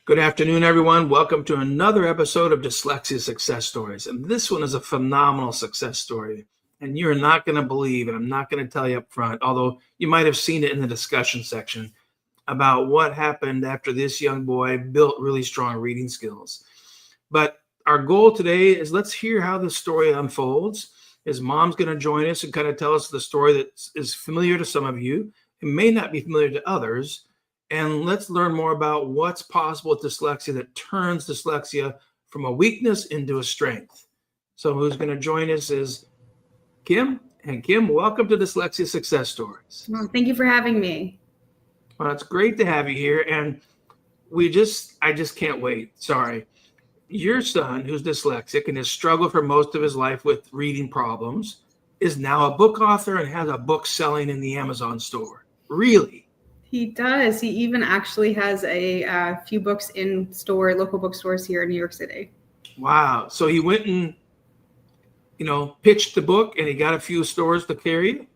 Good afternoon, everyone. Welcome to another episode of Dyslexia Success Stories. And this one is a phenomenal success story. And you're not going to believe, and I'm not going to tell you up front, although you might have seen it in the discussion section, about what happened after this young boy built really strong reading skills. But our goal today is let's hear how the story unfolds. His mom's going to join us and kind of tell us the story that is familiar to some of you. It may not be familiar to others. And let's learn more about what's possible with dyslexia that turns dyslexia from a weakness into a strength. So who's going to join us is Kim. And Kim, welcome to Dyslexia Success Stories. Well, thank you for having me. Well, it's great to have you here. And I just can't wait. Sorry. Your son, who's dyslexic and has struggled for most of his life with reading problems, is now a book author and has a book selling in the Amazon store. Really? He does. He even actually has a few books in local bookstores here in New York City. Wow. So he went and, pitched the book and he got a few stores to carry it?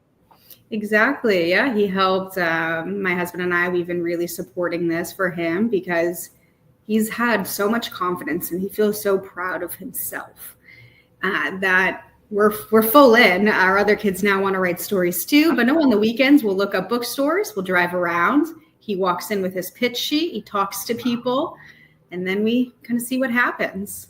Exactly. Yeah. He helped my husband and I. We've been really supporting this for him because he's had so much confidence and he feels so proud of himself that we're full in. Our other kids now want to write stories too, but no, on the weekends we'll look up bookstores, we'll drive around. He walks in with his pitch sheet, he talks to people, and then we kind of see what happens.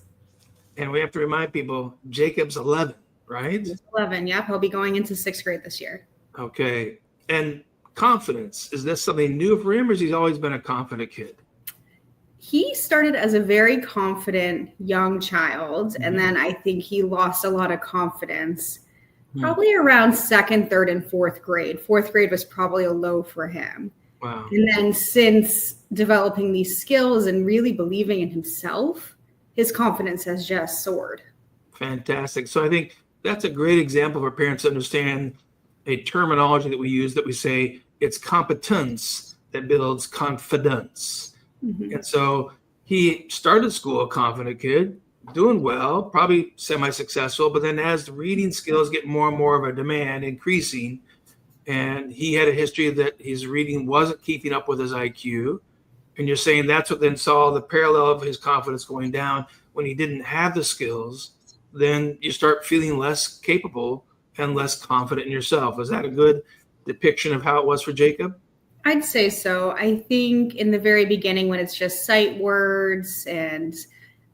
And we have to remind people, Jacob's 11, right? He's 11, yep. He'll be going into 6th grade this year. Okay. And confidence, is this something new for him or has he always been a confident kid? He started as a very confident young child, and then I think he lost a lot of confidence probably around 2nd, 3rd, and 4th grade. 4th grade was probably a low for him. Wow. And then since developing these skills and really believing in himself, his confidence has just soared. Fantastic. So I think that's a great example for parents to understand a terminology that we use that we say it's competence that builds confidence. And so he started school a confident kid, doing well, probably semi-successful, but then as the reading skills get more and more of a demand increasing, and he had a history that his reading wasn't keeping up with his IQ, and you're saying that's what then saw the parallel of his confidence going down when he didn't have the skills, then you start feeling less capable and less confident in yourself. Is that a good depiction of how it was for Jacob? I'd say so. I think in the very beginning, when it's just sight words and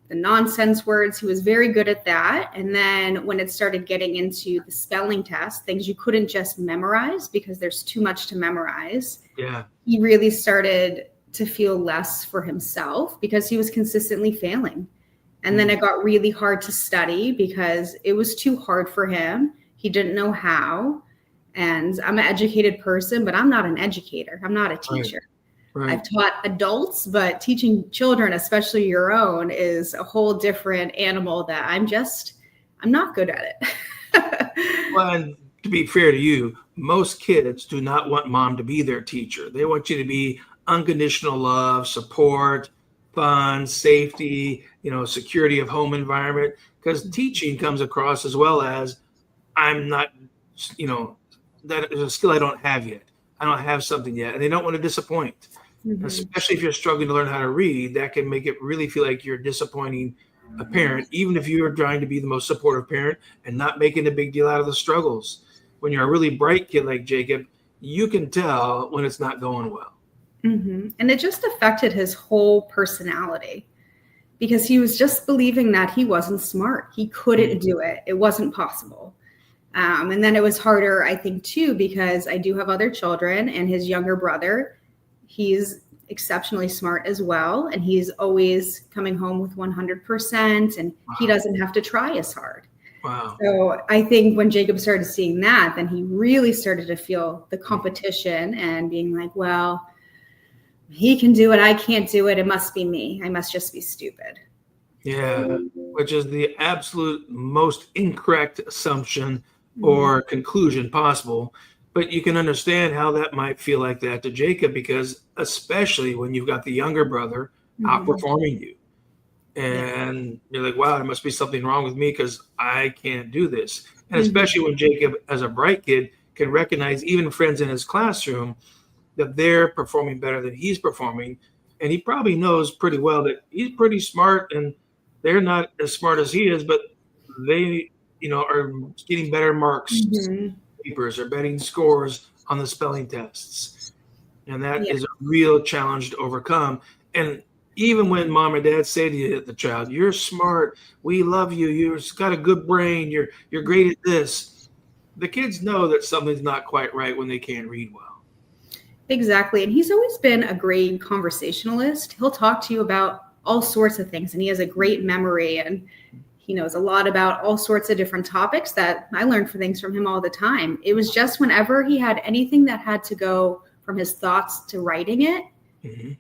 the nonsense words, he was very good at that. And then when it started getting into the spelling test, things you couldn't just memorize because there's too much to memorize. Yeah. He really started to feel less for himself because he was consistently failing. And then it got really hard to study because it was too hard for him. He didn't know how. And I'm an educated person, but I'm not an educator. I'm not a teacher. Right. I've taught adults, but teaching children, especially your own, is a whole different animal that I'm not good at it. Well, and to be fair to you, most kids do not want mom to be their teacher. They want you to be unconditional love, support, fun, safety, security of home environment, because teaching comes across as well as I'm not, that is a skill I don't have yet. I don't have something yet. And they don't want to disappoint. Especially if you're struggling to learn how to read, that can make it really feel like you're disappointing a parent, even if you're trying to be the most supportive parent and not making a big deal out of the struggles. When you're a really bright kid like Jacob, you can tell when it's not going well. And it just affected his whole personality because he was just believing that he wasn't smart. He couldn't do it. It wasn't possible. And then it was harder, I think, too, because I do have other children and his younger brother, he's exceptionally smart as well. And he's always coming home with 100% and he doesn't have to try as hard. Wow. So I think when Jacob started seeing that, then he really started to feel the competition and being like, well, he can do it. I can't do it. It must be me. I must just be stupid. Yeah, which is the absolute most incorrect assumption or conclusion possible. But you can understand how that might feel like that to Jacob, because especially when you've got the younger brother outperforming you. And you're like, wow, there must be something wrong with me because I can't do this. And especially when Jacob, as a bright kid, can recognize even friends in his classroom that they're performing better than he's performing. And he probably knows pretty well that he's pretty smart and they're not as smart as he is, but they, are getting better marks, Mhm. papers, or betting scores on the spelling tests. And that Yeah. is a real challenge to overcome. And even when mom and dad say to the child, "You're smart, we love you, you've got a good brain, you're great at this," the kids know that something's not quite right when they can't read well. Exactly. And he's always been a great conversationalist. He'll talk to you about all sorts of things, and he has a great memory, and he knows a lot about all sorts of different topics that I learned things from him all the time. It was just whenever he had anything that had to go from his thoughts to writing it, Mhm.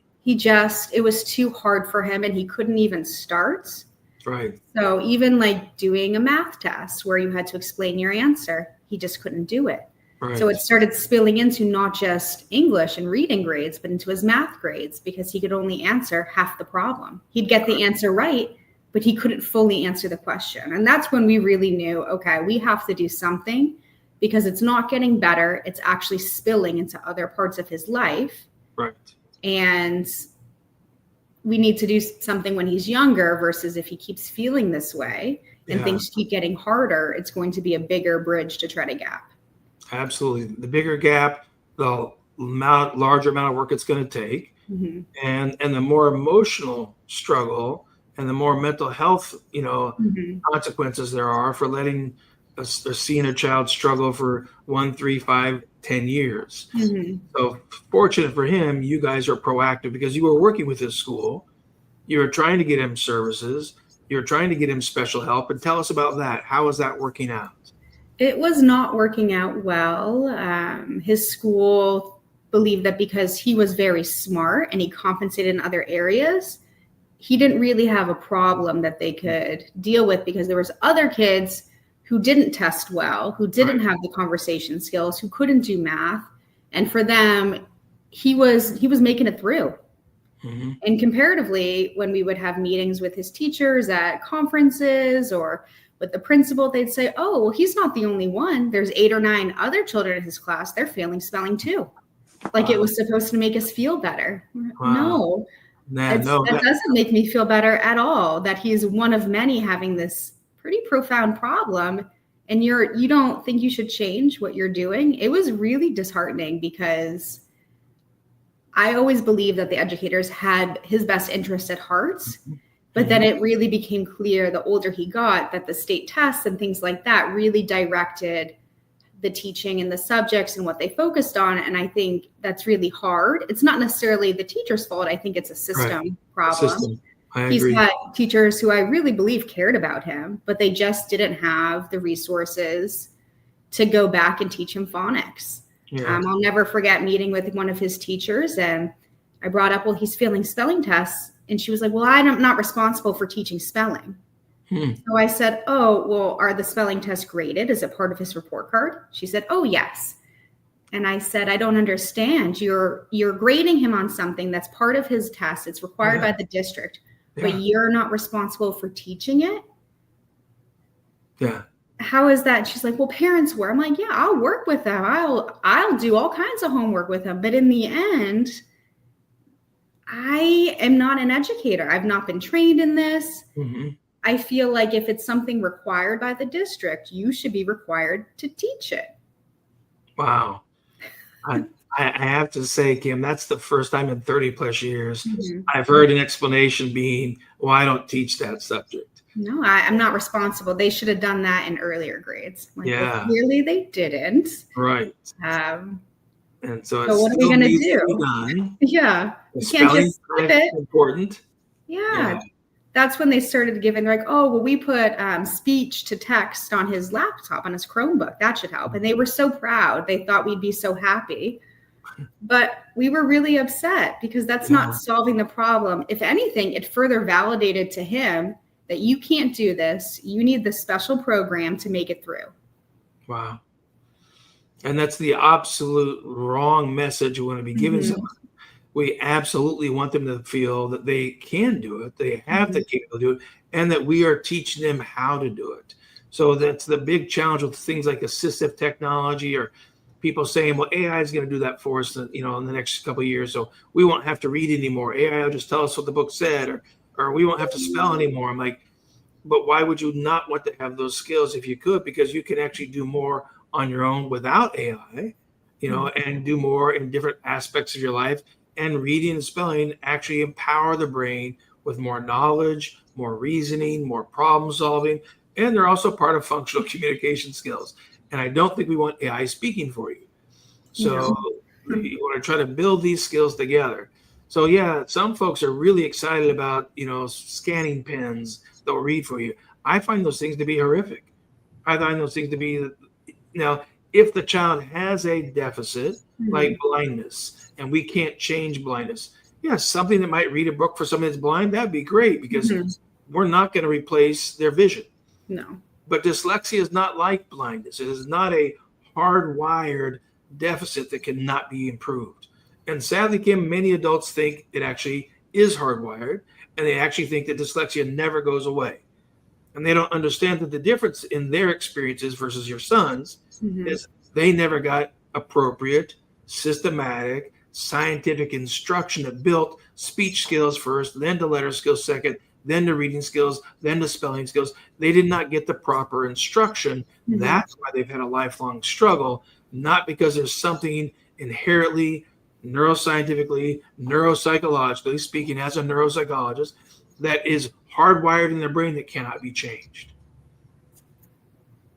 it was too hard for him and he couldn't even start. Right. So even like doing a math test where you had to explain your answer, he just couldn't do it. Right. So it started spilling into not just English and reading grades, but into his math grades because he could only answer half the problem. He'd get the answer right, but he couldn't fully answer the question. And that's when we really knew, okay, we have to do something because it's not getting better. It's actually spilling into other parts of his life. Right. And we need to do something when he's younger versus if he keeps feeling this way and things keep getting harder, it's going to be a bigger bridge to try to gap. Absolutely. The bigger gap, the larger amount of work it's going to take. Mm-hmm. And the more emotional struggle and the more mental health, consequences there are for letting or seeing a child struggle for 1, 3, 5, 10 years. Mm-hmm. So fortunate for him, you guys are proactive because you were working with his school. You were trying to get him services. You're trying to get him special help. And tell us about that. How is that working out? It was not working out well. His school believed that because he was very smart and he compensated in other areas, he didn't really have a problem that they could deal with because there was other kids who didn't test well, who didn't have the conversation skills, who couldn't do math. And for them, he was making it through. Mm-hmm. And comparatively, when we would have meetings with his teachers at conferences or with the principal, they'd say, "Oh, well, he's not the only one. There's 8 or 9 other children in his class. They're failing spelling too." Like it was supposed to make us feel better. Wow. That doesn't make me feel better at all, that he's one of many having this pretty profound problem. And you don't think you should change what you're doing. It was really disheartening because I always believed that the educators had his best interest at heart. But then it really became clear the older he got that the state tests and things like that really directed the teaching and the subjects and what they focused on. And I think that's really hard. It's not necessarily the teacher's fault. I think it's a system problem. He's had teachers who I really believe cared about him, but they just didn't have the resources to go back and teach him phonics. Yeah. I'll never forget meeting with one of his teachers, and I brought up, well, he's failing spelling tests. And she was like, well, I'm not responsible for teaching spelling. So I said, oh, well, are the spelling tests graded? Is it part of his report card? She said, oh, yes. And I said, I don't understand. You're grading him on something that's part of his test. It's required by the district, but you're not responsible for teaching it? Yeah. How is that? She's like, well, parents were. I'm like, yeah, I'll work with them. I'll do all kinds of homework with them. But in the end, I am not an educator. I've not been trained in this. Mm-hmm. I feel like if it's something required by the district, you should be required to teach it. Wow. I have to say, Kim, that's the first time in 30 plus years I've heard an explanation being, well, I don't teach that subject. No, I'm not responsible. They should have done that in earlier grades. Like, well, clearly they didn't. Right. And so what are we going to do? Yeah. You can't just skip it. Important. Yeah. That's when they started giving like, oh, well, we put speech to text on his laptop, on his Chromebook. That should help. And they were so proud. They thought we'd be so happy. But we were really upset because that's not solving the problem. If anything, it further validated to him that you can't do this. You need the special program to make it through. Wow. And that's the absolute wrong message we want to be giving someone. We absolutely want them to feel that they can do it, they have the capability to do it, and that we are teaching them how to do it. So that's the big challenge with things like assistive technology or people saying, well, AI is going to do that for us, in the next couple of years. So we won't have to read anymore. AI will just tell us what the book said, or we won't have to spell anymore. I'm like, but why would you not want to have those skills if you could? Because you can actually do more on your own without AI, and do more in different aspects of your life. And reading and spelling actually empower the brain with more knowledge, more reasoning, more problem solving. And they're also part of functional communication skills. And I don't think we want AI speaking for you. So you want to try to build these skills together. So yeah, some folks are really excited about, scanning pens that will read for you. I find those things to be horrific. I find those things to be, if the child has a deficit like blindness, and we can't change blindness, something that might read a book for someone that's blind, that'd be great, because we're not going to replace their vision. No. But dyslexia is not like blindness. It is not a hardwired deficit that cannot be improved. And sadly, Kim, many adults think it actually is hardwired, and they actually think that dyslexia never goes away. And they don't understand that the difference in their experiences versus your son's is they never got appropriate, systematic, scientific instruction that built speech skills first, then to letter skills second, then to reading skills, then to spelling skills. They did not get the proper instruction. That's why they've had a lifelong struggle, not because there's something inherently, neuroscientifically, neuropsychologically speaking, as a neuropsychologist, that is hardwired in their brain that cannot be changed.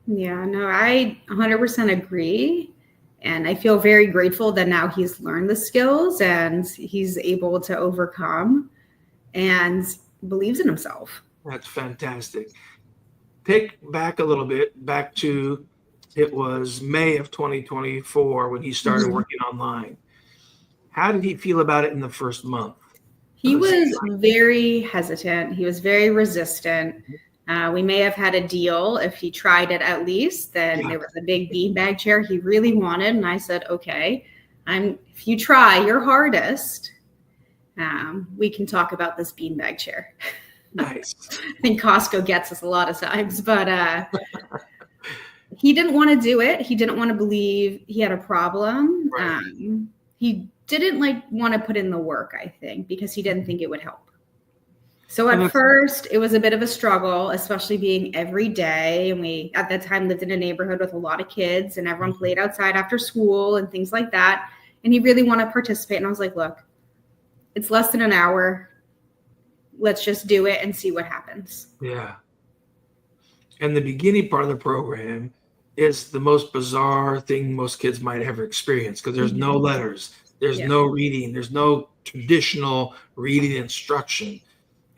Yeah, no, I 100% agree. And I feel very grateful that now he's learned the skills and he's able to overcome and believes in himself. That's fantastic. Take back a little bit, back to, it was May of 2024 when he started working online. How did he feel about it in the first month? He was very hesitant. He was very resistant. We may have had a deal if he tried it at least. Then there was a big beanbag chair he really wanted. And I said, okay, if you try your hardest, we can talk about this beanbag chair. Nice. I think Costco gets us a lot of times, but he didn't want to do it. He didn't want to believe he had a problem. Right. He didn't want to put in the work, I think, because he didn't think it would help. So at first it was a bit of a struggle, especially being every day. And we, at that time, lived in a neighborhood with a lot of kids and everyone played outside after school and things like that. And he really wanted to participate. And I was like, look, it's less than an hour. Let's just do it and see what happens. Yeah. And the beginning part of the program is the most bizarre thing most kids might ever experience, because there's no letters, there's no reading, there's no traditional reading instruction.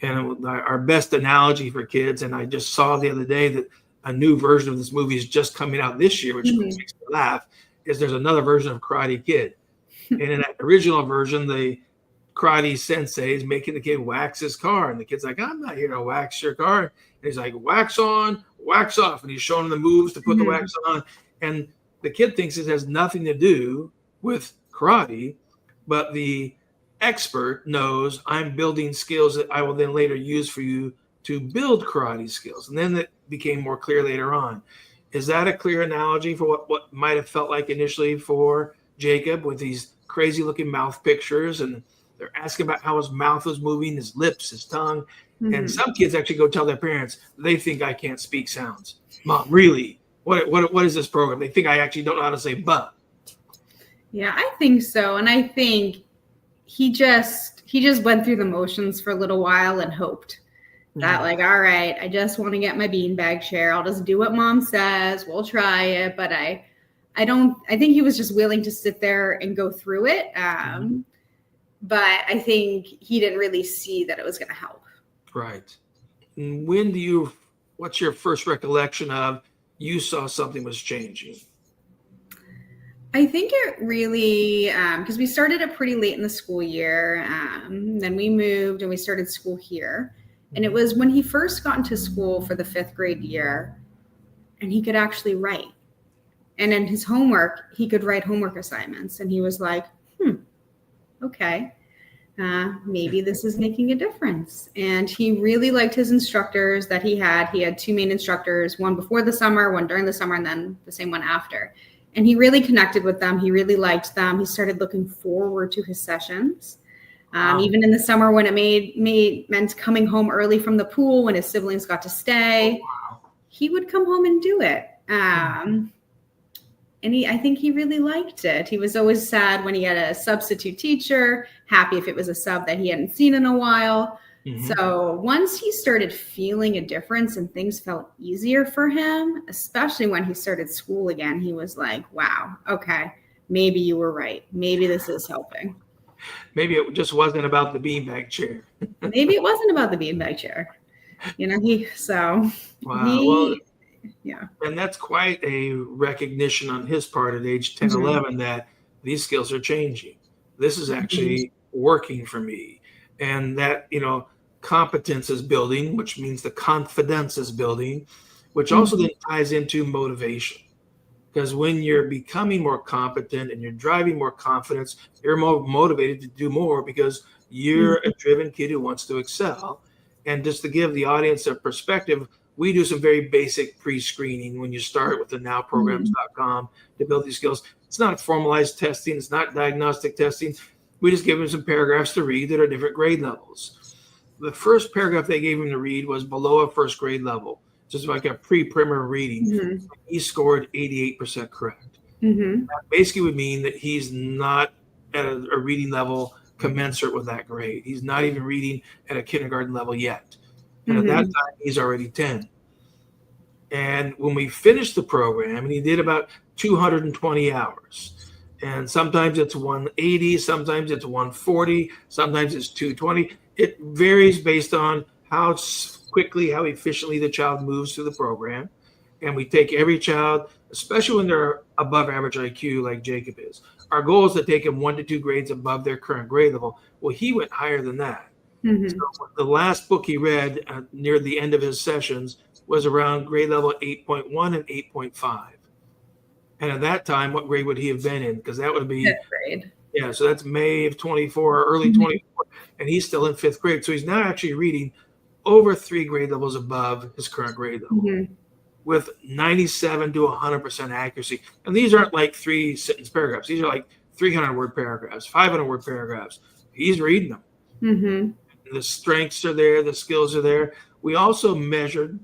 And our best analogy for kids, and I just saw the other day that a new version of this movie is just coming out this year, which makes me laugh, is there's another version of Karate Kid. And in that original version, the karate sensei is making the kid wax his car. And the kid's like, I'm not here to wax your car. And he's like, wax on, wax off. And he's showing him the moves to put the wax on. And the kid thinks it has nothing to do with karate, but the expert knows I'm building skills that I will then later use for you to build karate skills. And then that became more clear later on. Is that a clear analogy for what might have felt like initially for Jacob, with these crazy looking mouth pictures, and they're asking about how his mouth was moving, his lips, his tongue. And some kids actually go tell their parents, they think I can't speak sounds. Mom, really? What is this program? They think I actually don't know how to say but. Yeah, I think so. And I think he just went through the motions for a little while and hoped that all right, I just want to get my beanbag chair. I'll just do what mom says. We'll try it. But I think he was just willing to sit there and go through it. But I think he didn't really see that it was going to help. Right. And what's your first recollection of you saw something was changing? I think it really, because we started it pretty late in the school year. Then we moved and we started school here. And it was when he first got into school for the 5th grade year, and he could actually write. And in his homework, he could write homework assignments. And he was like, okay, maybe this is making a difference. And he really liked his instructors that he had. He had 2 main instructors, one before the summer, one during the summer, and then the same one after. And he really connected with them. He really liked them. He started looking forward to his sessions. Even in the summer when it meant coming home early from the pool when his siblings got to stay, he would come home and do it. And I think he really liked it. He was always sad when he had a substitute teacher, happy if it was a sub that he hadn't seen in a while. So once he started feeling a difference and things felt easier for him, especially when he started school again, he was like, wow, okay, maybe you were right. Maybe this is helping. Maybe it just wasn't about the beanbag chair. Maybe it wasn't about the beanbag chair. And that's quite a recognition on his part at age 10, 11, that these skills are changing. This is actually working for me. And that, competence is building, which means the confidence is building, which also then ties into motivation. Because when you're becoming more competent and you're driving more confidence, you're more motivated to do more because you're a driven kid who wants to excel. And just to give the audience a perspective, we do some very basic pre-screening when you start with the nowprograms.com to build these skills. It's not formalized testing. It's not diagnostic testing. We just give them some paragraphs to read that are different grade levels. The first paragraph they gave him to read was below a first grade level, just like a pre-primer reading. He scored 88% correct. That basically would mean that he's not at a reading level commensurate with that grade. He's not even reading at a kindergarten level yet. And at that time, he's already 10. And when we finished the program, and he did about 220 hours, and sometimes it's 180, sometimes it's 140, sometimes it's 220. It varies based on how quickly, how efficiently the child moves through the program. And we take every child, especially when they're above average IQ like Jacob is. Our goal is to take him 1 to 2 grades above their current grade level. Well, he went higher than that. So the last book he read near the end of his sessions was around grade level 8.1 and 8.5. And at that time, what grade would he have been in? Because that would be 5th grade. Yeah, so that's May of 24, early 24, and he's still in 5th grade. So he's now actually reading over 3 grade levels above his current grade level with 97 to 100% accuracy. And these aren't like 3-sentence paragraphs. These are like 300-word paragraphs, 500-word paragraphs. He's reading them. The strengths are there. The skills are there. We also measured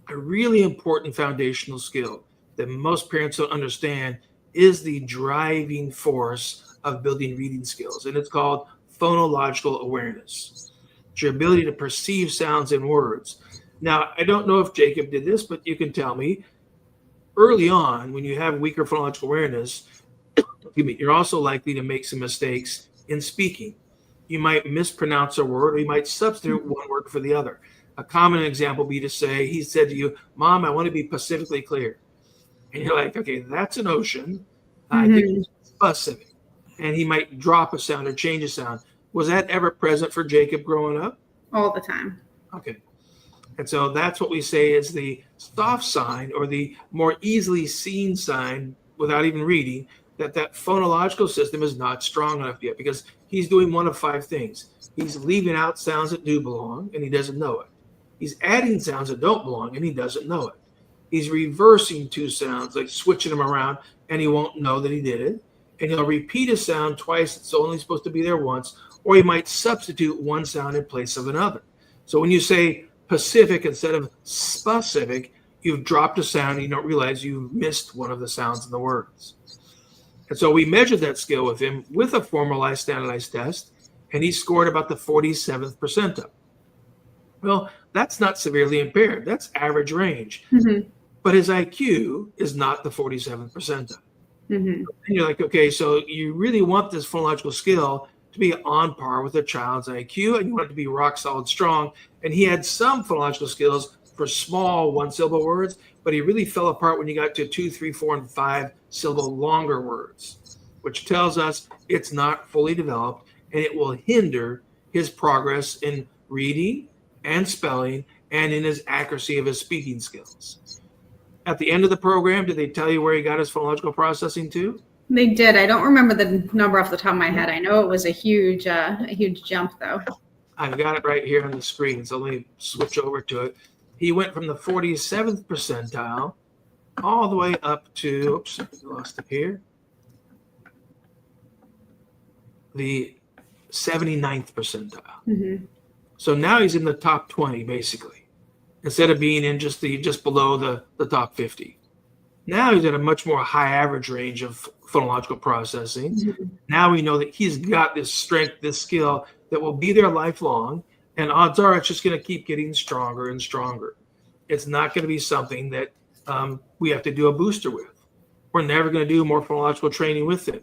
a really important foundational skill that most parents don't understand is the driving force of building reading skills. And it's called phonological awareness. It's your ability to perceive sounds in words. Now, I don't know if Jacob did this, but you can tell me. Early on, when you have weaker phonological awareness, you're also likely to make some mistakes in speaking. You might mispronounce a word, or you might substitute one word for the other. A common example would be to say, he said to you, "Mom, I want to be pacifically clear." And you're like, okay, that's an ocean. I think it's Pacific. And he might drop a sound or change a sound. Was that ever present for Jacob growing up? All the time. Okay. And so that's what we say is the soft sign, or the more easily seen sign without even reading, that phonological system is not strong enough yet, because he's doing one of 5 things. He's leaving out sounds that do belong, and he doesn't know it. He's adding sounds that don't belong, and he doesn't know it. He's reversing 2 sounds, like switching them around, and he won't know that he did it. And he'll repeat a sound twice. It's only supposed to be there once. Or he might substitute one sound in place of another. So when you say Pacific instead of specific, you've dropped a sound and you don't realize you missed one of the sounds in the words. And so we measured that skill with him with a formalized standardized test, and he scored about the 47th percentile. Well, that's not severely impaired. That's average range. But his IQ is not the 47th percentile. And you're like, okay, so you really want this phonological skill to be on par with a child's IQ, and you want it to be rock solid strong. And he had some phonological skills for small 1-syllable words, but he really fell apart when you got to 2, 3, 4, and 5-syllable longer words, which tells us it's not fully developed, and it will hinder his progress in reading and spelling and in his accuracy of his speaking skills. At the end of the program, did they tell you where he got his phonological processing to? They did. I don't remember the number off the top of my head. I know it was a huge jump, though. I've got it right here on the screen, so let me switch over to it. He went from the 47th percentile all the way up to, oops, I lost it here, the 79th percentile. Mm-hmm. So now he's in the top 20, basically, instead of being in just below the top 50. Now he's at a much more high average range of phonological processing. Mm-hmm. Now we know that he's got this strength, this skill that will be there lifelong, and odds are it's just going to keep getting stronger and stronger. It's not going to be something that we have to do a booster with. We're never going to do more phonological training with him.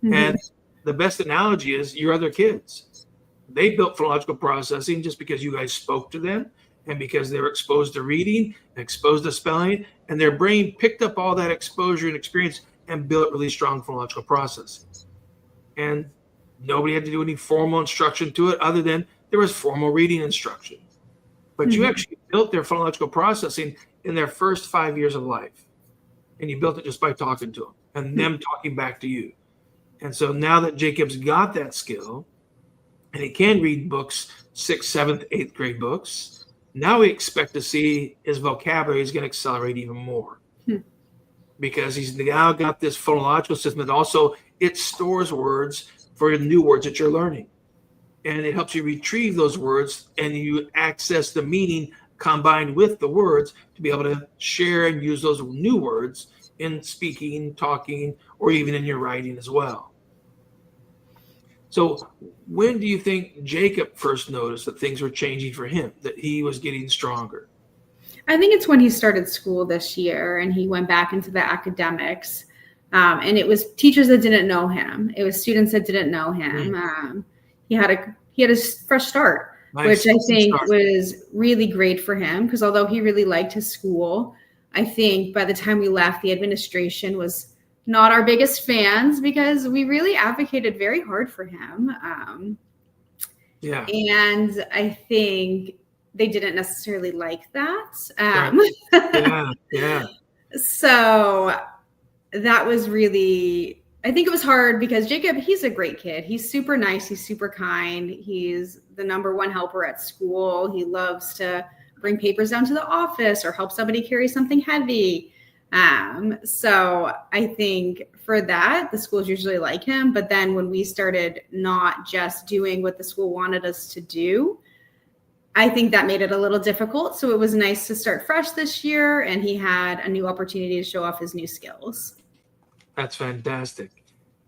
Mm-hmm. And the best analogy is your other kids. They built phonological processing just because you guys spoke to them and because they were exposed to reading, exposed to spelling, and their brain picked up all that exposure and experience and built really strong phonological processing. And nobody had to do any formal instruction to it other than there was formal reading instruction. But you actually built their phonological processing in their first 5 years of life. And you built it just by talking to them and them talking back to you. And so now that Jacob's got that skill and he can read books, 6th, 7th, 8th grade books, now we expect to see his vocabulary is going to accelerate even more because he's now got this phonological system that also it stores words for new words that you're learning. And it helps you retrieve those words and you access the meaning combined with the words to be able to share and use those new words in speaking, talking, or even in your writing as well. So when do you think Jacob first noticed that things were changing for him, that he was getting stronger? I think it's when he started school this year and he went back into the academics. And it was teachers that didn't know him. It was students that didn't know him. He had a fresh start, which I think was really great for him because although he really liked his school, I think by the time we left, the administration was not our biggest fans because we really advocated very hard for him. And I think they didn't necessarily like that. So that was really, I think it was hard because Jacob, he's a great kid. He's super nice. He's super kind. He's the number one helper at school. He loves to bring papers down to the office or help somebody carry something heavy. So I think for that, the schools usually like him. But then when we started not just doing what the school wanted us to do, I think that made it a little difficult. So it was nice to start fresh this year and he had a new opportunity to show off his new skills. That's fantastic.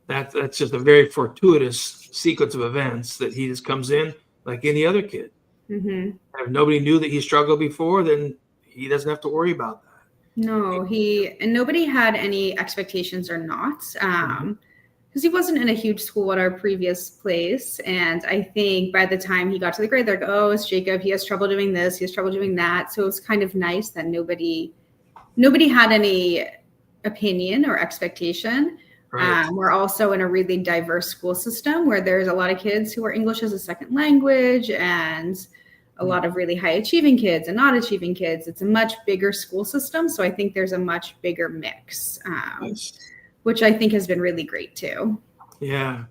That's just a very fortuitous sequence of events that he just comes in like any other kid. Mm-hmm. If nobody knew that he struggled before, then he doesn't have to worry about that. No, and nobody had any expectations or not, because he wasn't in a huge school at our previous place. And I think by the time he got to the grade, they're like, oh, it's Jacob. He has trouble doing this. He has trouble doing that. So it was kind of nice that nobody had any opinion or expectation. Right. We're also in a really diverse school system where there's a lot of kids who are English as a second language and a lot of really high achieving kids and not achieving kids. It's a much bigger school system. So I think there's a much bigger mix, which I think has been really great too. Yeah.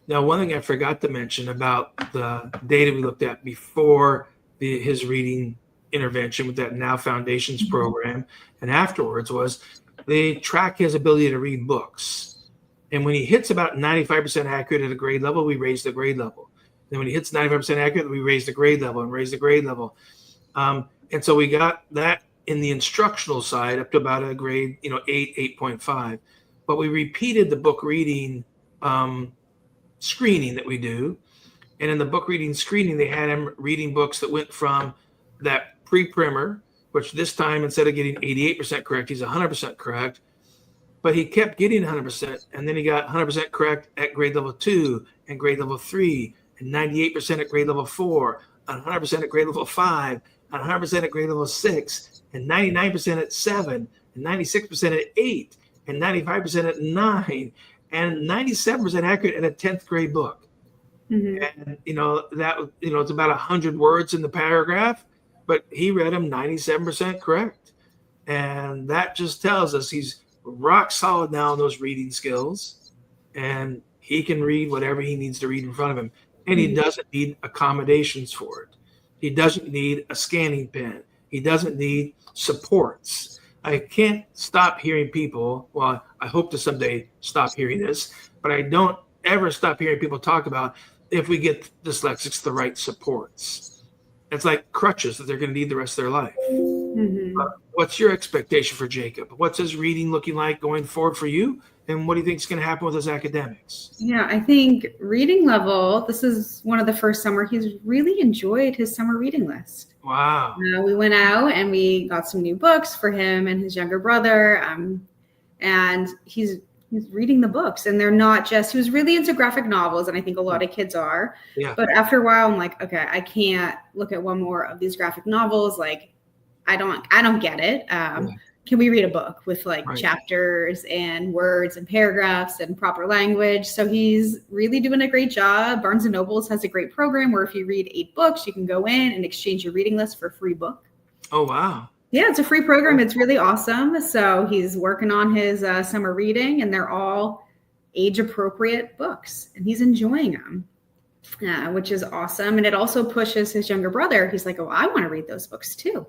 Now, one thing I forgot to mention about the data we looked at before his reading intervention with that Now Foundations program and afterwards was they track his ability to read books. And when he hits about 95% accurate at a grade level, we raise the grade level. Then when he hits 95% accurate, we raise the grade level and raise the grade level. And so we got that in the instructional side up to about a grade, 8, 8.5. But we repeated the book reading screening that we do. And in the book reading screening, they had him reading books that went from that pre-primer, which this time, instead of getting 88% correct, he's 100% correct. But he kept getting 100%. And then he got 100% correct at grade level 2 and grade level 3. And 98% at grade level 4, and 100% at grade level 5, and 100% at grade level 6, and 99% at 7, and 96% at 8, and 95% at 9, and 97% accurate in a 10th grade book. Mm-hmm. And it's about 100 words in the paragraph, but he read them 97% correct. And that just tells us he's rock solid now in those reading skills, and he can read whatever he needs to read in front of him. And he doesn't need accommodations for it. He doesn't need a scanning pen. He doesn't need supports. I can't stop hearing people. Well, I hope to someday stop hearing this, but I don't ever stop hearing people talk about if we get dyslexics the right supports. It's like crutches that they're going to need the rest of their life. What's your expectation for Jacob? What's his reading looking like going forward for you? And what do you think is going to happen with his academics? Yeah, I think reading level, this is one of the first summer he's really enjoyed his summer reading list. Wow. We went out and we got some new books for him and his younger brother. And he's reading the books, and they're not just, he was really into graphic novels, and I think a lot of kids are. Yeah. But after a while, I'm like, okay, I can't look at one more of these graphic novels. Like, I don't get it. Can we read a book with like chapters and words and paragraphs and proper language? So he's really doing a great job. Barnes & Nobles has a great program where if you read 8 books, you can go in and exchange your reading list for a free book. Oh, wow. Yeah, it's a free program. It's really awesome. So he's working on his summer reading, and they're all age-appropriate books, and he's enjoying them, which is awesome. And it also pushes his younger brother. He's like, oh, I want to read those books too.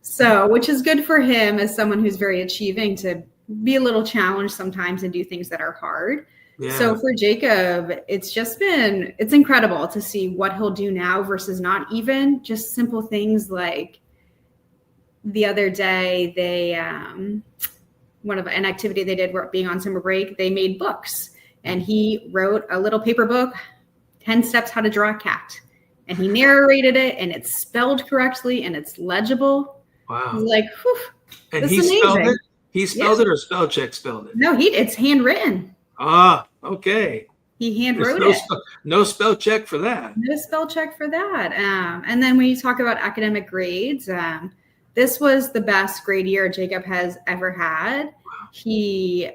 So, which is good for him as someone who's very achieving, to be a little challenged sometimes and do things that are hard. Yeah. So for Jacob, it's incredible to see what he'll do now versus not even just simple things like the other day, they, an activity they did being on summer break, they made books, and he wrote a little paper book, 10 steps how to draw a cat. And he narrated it, and it's spelled correctly, and it's legible. Wow. He's like, whew, and he spelled it? He spelled it, or spell check spelled it? No, it's handwritten. Ah, okay. He handwrote it. No spell check for that. No spell check for that. And then when you talk about academic grades, this was the best grade year Jacob has ever had. Wow. He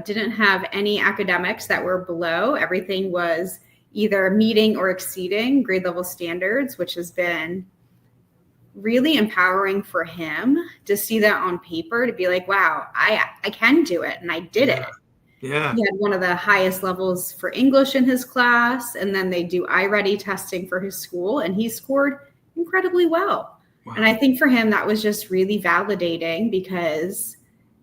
didn't have any academics that were below. Everything was either meeting or exceeding grade level standards, which has been really empowering for him to see that on paper, to be like, wow, I can do it. And I did it. Yeah. He had one of the highest levels for English in his class. And then they do iReady testing for his school, and he scored incredibly well. Wow. And I think for him, that was just really validating, because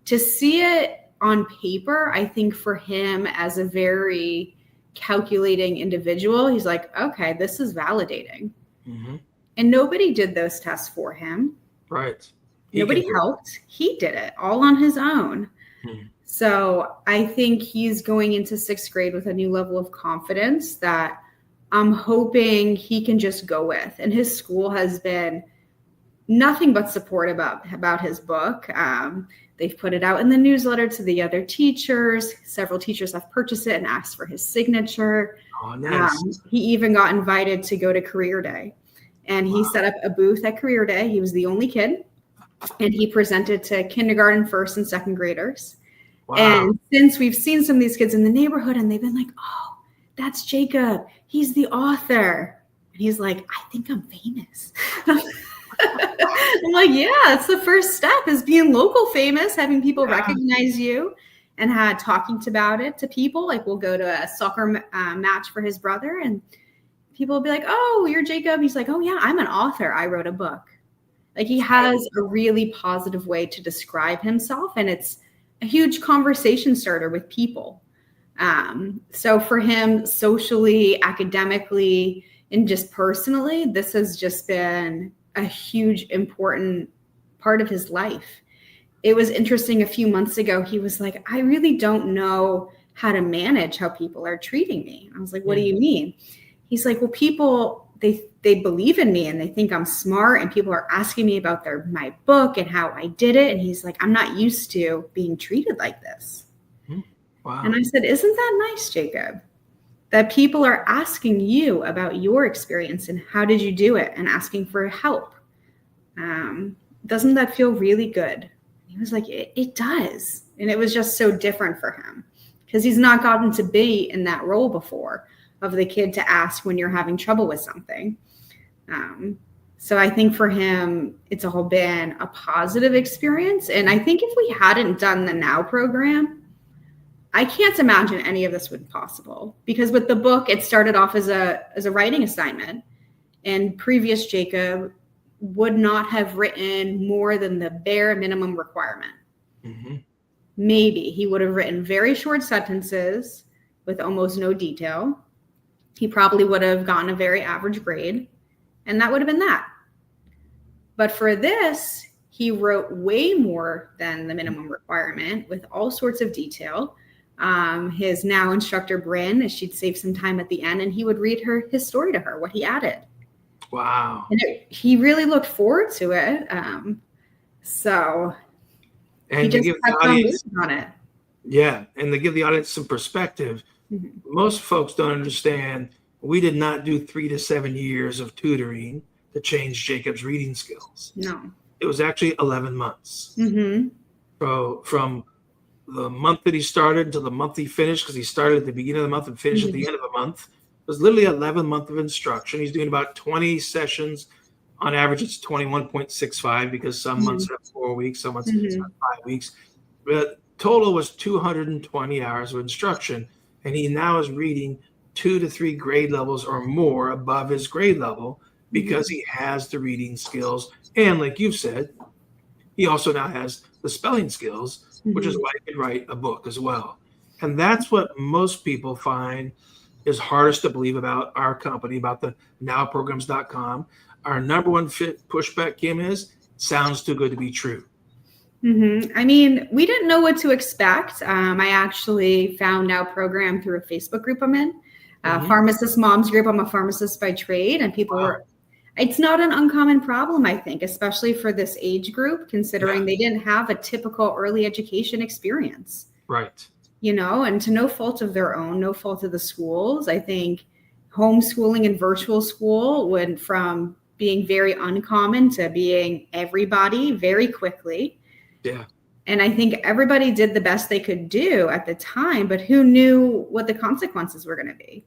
to see it on paper, I think for him as a very calculating individual, he's like, okay, this is validating. Mm-hmm. And nobody did those tests for him. Right. Nobody helped. He did it all on his own. Mm-hmm. So I think he's going into 6th grade with a new level of confidence that I'm hoping he can just go with. And his school has been nothing but support about his book. They've put it out in the newsletter to the other teachers. Several teachers have purchased it and asked for his signature. Oh, nice. He even got invited to go to Career Day. And he set up a booth at Career Day. He was the only kid. And he presented to kindergarten, 1st, and 2nd graders. Wow. And since we've seen some of these kids in the neighborhood, and they've been like, oh, that's Jacob. He's the author. And he's like, I think I'm famous. I'm like, yeah, it's the first step, is being local famous, having people recognize you, and talking about it to people. Like, we'll go to a soccer match for his brother, and people will be like, oh, you're Jacob. He's like, oh yeah, I'm an author. I wrote a book. Like, he has a really positive way to describe himself, and it's a huge conversation starter with people. So for him, socially, academically, and just personally, this has just been a huge, important part of his life. It was interesting, a few months ago, he was like, I really don't know how to manage how people are treating me. I was like, what do you mean? He's like, well, people, they believe in me, and they think I'm smart, and people are asking me about my book and how I did it. And he's like, I'm not used to being treated like this. Wow. And I said, isn't that nice, Jacob? That people are asking you about your experience and how did you do it, and asking for help. Doesn't that feel really good? He was like, it does. And it was just so different for him, because he's not gotten to be in that role before, of the kid to ask when you're having trouble with something. So I think for him, it's all been a positive experience. And I think if we hadn't done the Now program, I can't imagine any of this would be possible, because with the book, it started off as a writing assignment, and previous Jacob would not have written more than the bare minimum requirement. Mm-hmm. Maybe he would have written very short sentences with almost no detail. He probably would have gotten a very average grade, and that would have been that. But for this, he wrote way more than the minimum requirement with all sorts of detail. His now instructor, Bryn, she'd save some time at the end, and he would read his story to her, what he added. Wow. And he really looked forward to it. And he to just give the kept on audience, working on it. yeah, and to give the audience some perspective, most folks don't understand. We did not do 3 to 7 years of tutoring to change Jacob's reading skills. No. It was actually 11 months. Mm-hmm. So from the month that he started until the month he finished, because he started at the beginning of the month and finished at the end of the month, it was literally 11 months of instruction. He's doing about 20 sessions. On average, it's 21.65 because some months have 4 weeks, some months have 5 weeks. But total was 220 hours of instruction. And he now is reading 2 to 3 grade levels or more above his grade level because he has the reading skills. And like you've said, he also now has the spelling skills, which is why he can write a book as well. And that's what most people find is hardest to believe about our company, about the nowprograms.com. Our number one pushback, Kim, is sounds too good to be true. I mean, we didn't know what to expect. I actually found Now Program through a Facebook group I'm in, Pharmacist Moms group. I'm a pharmacist by trade, and people were, it's not an uncommon problem, I think, especially for this age group, considering they didn't have a typical early education experience. Right. You know, and to no fault of their own, no fault of the schools. I think homeschooling and virtual school went from being very uncommon to being everybody very quickly. Yeah. And I think everybody did the best they could do at the time, but who knew what the consequences were going to be?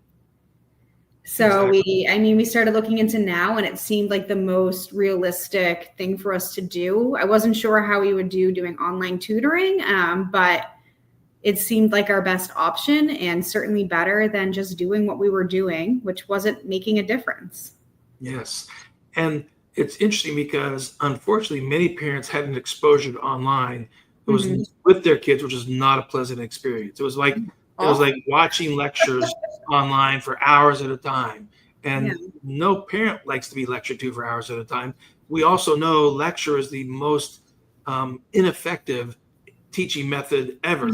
So we started looking into Now, and it seemed like the most realistic thing for us to do. I wasn't sure how we would doing online tutoring, but it seemed like our best option, and certainly better than just doing what we were doing, which wasn't making a difference. Yes. And it's interesting because unfortunately, many parents had an exposure to online. It was with their kids, which is not a pleasant experience. It was like watching lectures online for hours at a time. And no parent likes to be lectured to for hours at a time. We also know lecture is the most ineffective teaching method ever.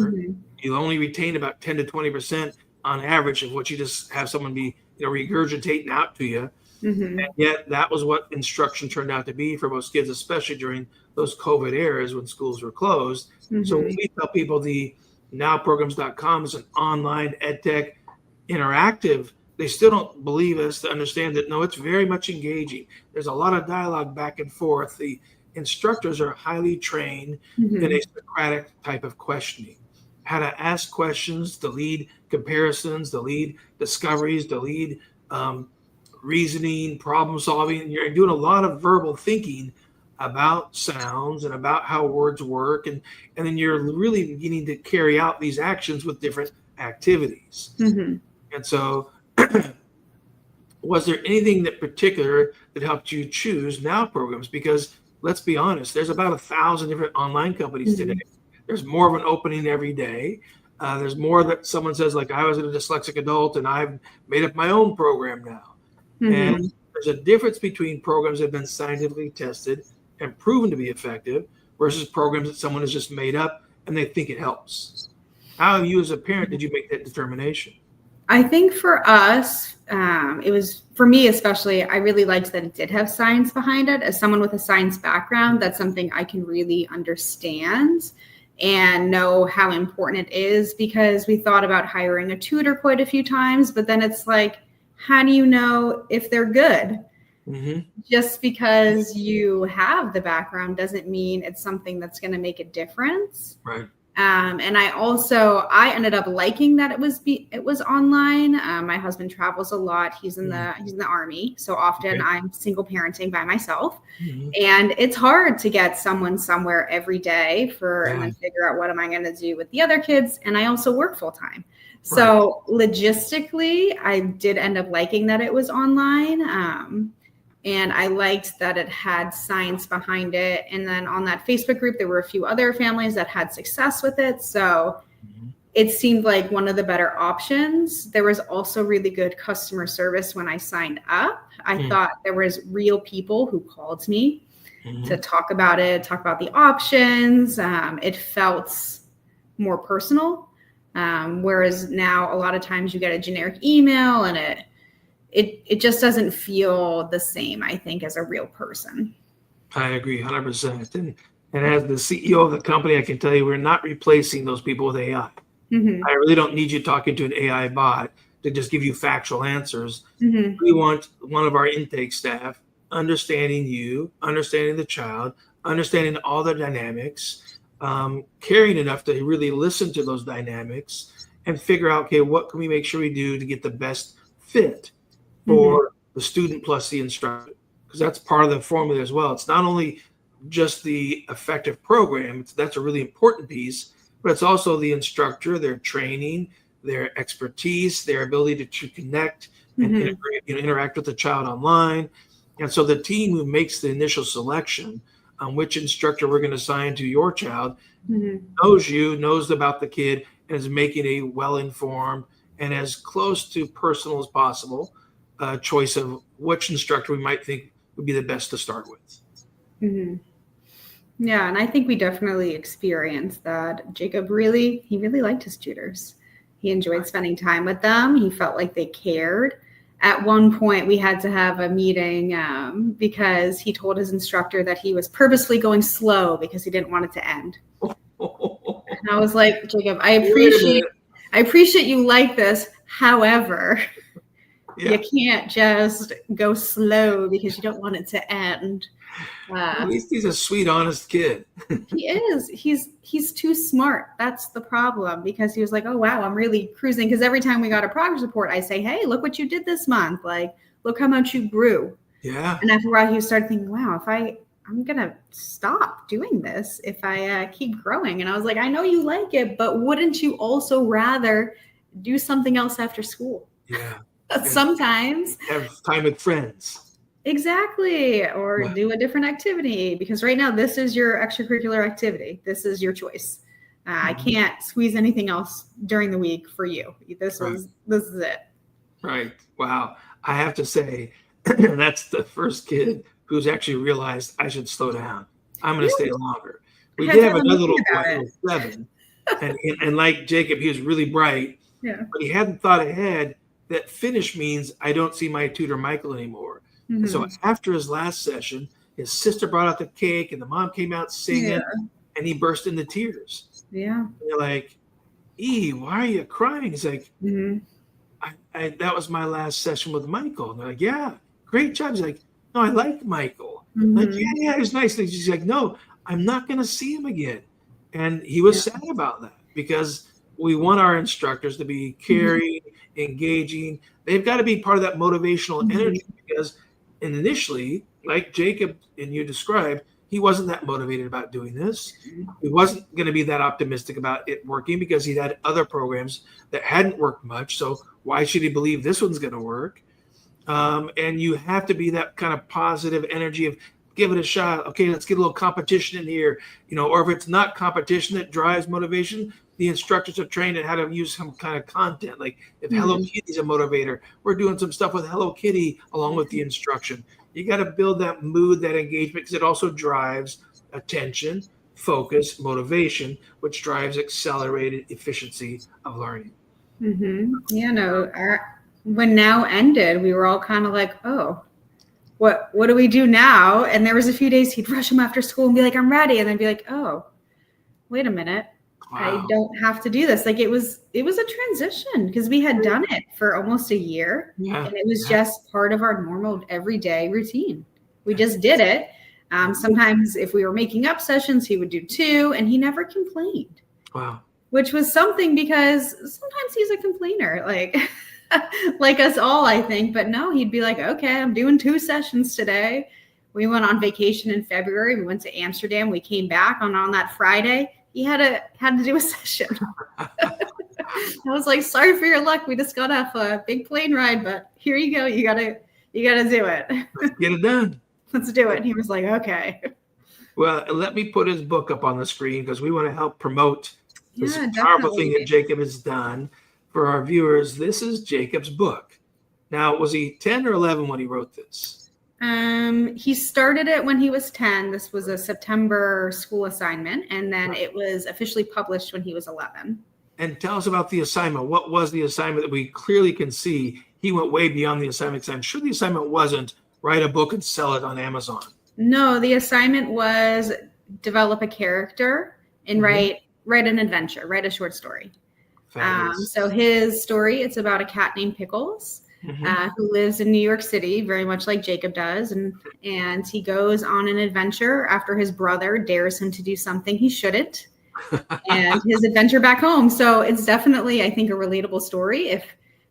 You only retain about 10 to 20% on average of what you just have someone be regurgitating out to you. And yet that was what instruction turned out to be for most kids, especially during those COVID eras when schools were closed. So when we tell people the nowprograms.com is an online edtech interactive, they still don't believe us to understand that, no, it's very much engaging. There's a lot of dialogue back and forth. The instructors are highly trained in a Socratic type of questioning, how to ask questions, to lead comparisons, to lead discoveries, to lead reasoning, problem solving. You're doing a lot of verbal thinking about sounds and about how words work. And then you're really beginning to carry out these actions with different activities. And so was there anything that particular that helped you choose Now Programs? Because let's be honest, there's about 1,000 different online companies today. There's more of an opening every day. There's more that someone says, like, I was a dyslexic adult and I've made up my own program now. And there's a difference between programs that have been scientifically tested and proven to be effective versus programs that someone has just made up and they think it helps. How you as a parent did you make that determination? I think for us, it was, for me especially, I really liked that it did have science behind it. As someone with a science background, that's something I can really understand and know how important it is, because we thought about hiring a tutor quite a few times, but then it's like, how do you know if they're good? Just because you have the background doesn't mean it's something that's going to make a difference. Right. And I ended up liking that it was online. My husband travels a lot. He's in the Army. So often I'm single parenting by myself, and it's hard to get someone somewhere every day and then figure out what am I going to do with the other kids. And I also work full time. So logistically, I did end up liking that it was online. And I liked that it had science behind it. And then on that Facebook group, there were a few other families that had success with it. So it seemed like one of the better options. There was also really good customer service when I signed up. I thought there was real people who called me to talk about it, talk about the options. It felt more personal. Whereas now a lot of times you get a generic email and it just doesn't feel the same, I think, as a real person. I agree 100%. And as the CEO of the company, I can tell you we're not replacing those people with AI. I really don't need you talking to an AI bot to just give you factual answers. We want one of our intake staff understanding you, understanding the child, understanding all the dynamics, caring enough to really listen to those dynamics and figure out, okay, what can we make sure we do to get the best fit for the student plus the instructor? Because that's part of the formula as well. It's not only just the effective program, that's a really important piece, but it's also the instructor, their training, their expertise, their ability to connect and interact with the child online. And so the team who makes the initial selection on which instructor we're going to assign to your child knows you, knows about the kid, and is making a well-informed and as close to personal as possible choice of which instructor we might think would be the best to start with. Yeah, and I think we definitely experienced that. Jacob really liked his tutors. He enjoyed spending time with them. He felt like they cared. At one point, we had to have a meeting because he told his instructor that he was purposely going slow because he didn't want it to end. And I was like, Jacob, I appreciate you like this. However, you can't just go slow because you don't want it to end. At least he's a sweet, honest kid. He is. He's too smart. That's the problem, because he was like, oh, wow, I'm really cruising. Because every time we got a progress report, I say, hey, look what you did this month. Like, look how much you grew. Yeah. And after a while, he started thinking, wow, I'm going to stop doing this if I keep growing. And I was like, I know you like it, but wouldn't you also rather do something else after school? Yeah. Sometimes. Have time with friends. Exactly. Or do a different activity, because right now this is your extracurricular activity. This is your choice. I can't squeeze anything else during the week for you. This is it. Right. Wow. I have to say, that's the first kid who's actually realized I should slow down. I'm going to stay longer. We did have another little boy who was 7. And like Jacob, he was really bright. Yeah. But he hadn't thought ahead that finish means I don't see my tutor Michael anymore. And so after his last session, his sister brought out the cake and the mom came out singing and he burst into tears. Yeah. And you're like, why are you crying? He's like, that was my last session with Michael. And they're like, yeah, great job. He's like, no, I like Michael. Like, yeah, he was nice. And he's like, no, I'm not going to see him again. And he was sad about that, because we want our instructors to be caring, engaging. They've got to be part of that motivational energy, because initially, like Jacob and you described, he wasn't that motivated about doing this. He wasn't going to be that optimistic about it working, because he'd had other programs that hadn't worked much. So why should he believe this one's going to work? And you have to be that kind of positive energy of give it a shot. Okay, let's get a little competition in here. Or if it's not competition that drives motivation, the instructors are trained in how to use some kind of content. Like if Hello Kitty's a motivator, we're doing some stuff with Hello Kitty along with the instruction. You got to build that mood, that engagement, because it also drives attention, focus, motivation, which drives accelerated efficiency of learning. Yeah, no. When now ended, we were all kind of like, oh, what do we do now? And there was a few days he'd rush him after school and be like, I'm ready. And then be like, oh, wait a minute. Wow. I don't have to do this. Like it was a transition, because we had done it for almost a year and it was just part of our normal everyday routine. We just did it. Sometimes if we were making up sessions, he would do 2 and he never complained. Wow. Which was something, because sometimes he's a complainer, like us all, I think. But no, he'd be like, okay, I'm doing 2 sessions today. We went on vacation in February. We went to Amsterdam. We came back on that Friday. He had to do a session. I was like, sorry for your luck. We just got off a big plane ride, but here you go. You gotta You got to do it. Let's get it done. Let's do it. And he was like, okay. Well, let me put his book up on the screen because we want to help promote this Yeah, powerful thing definitely. that Jacob has done for our viewers. This is Jacob's book. Now, was he 10 or 11 when he wrote this? He started it when he was 10. This was a September school assignment, and then it was officially published when he was 11. And tell us about the assignment. What was the assignment that we clearly can see he went way beyond the assignment? Because I'm sure the assignment wasn't write a book and sell it on Amazon. No, the assignment was develop a character and write an adventure, write a short story. So his story, it's about a cat named Pickles. Who lives in New York City, very much like Jacob does. And he goes on an adventure after his brother dares him to do something he shouldn't. And his adventure back home. So it's definitely, I think, a relatable story. If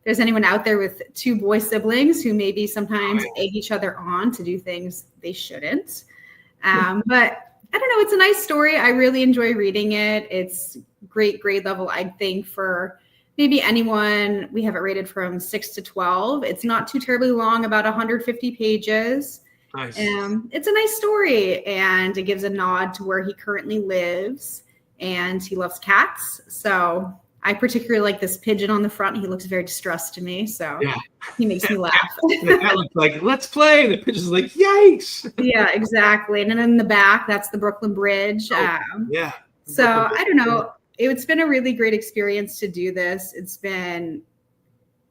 there's anyone out there with two boy siblings who maybe sometimes egg each other on to do things they shouldn't. But I don't know, it's a nice story. I really enjoy reading it. It's great grade level, I think, for maybe anyone. We have it rated from 6 to 12. It's not too terribly long, about 150 pages. Nice. It's a nice story, and it gives a nod to where he currently lives, and he loves cats. So I particularly like this pigeon on the front. He looks very distressed to me, so he makes me laugh. That looks like, let's play. The pigeon's like, yikes. Yeah, exactly. And then in the back, that's the Brooklyn Bridge. So I don't know. It's been a really great experience to do this. It's been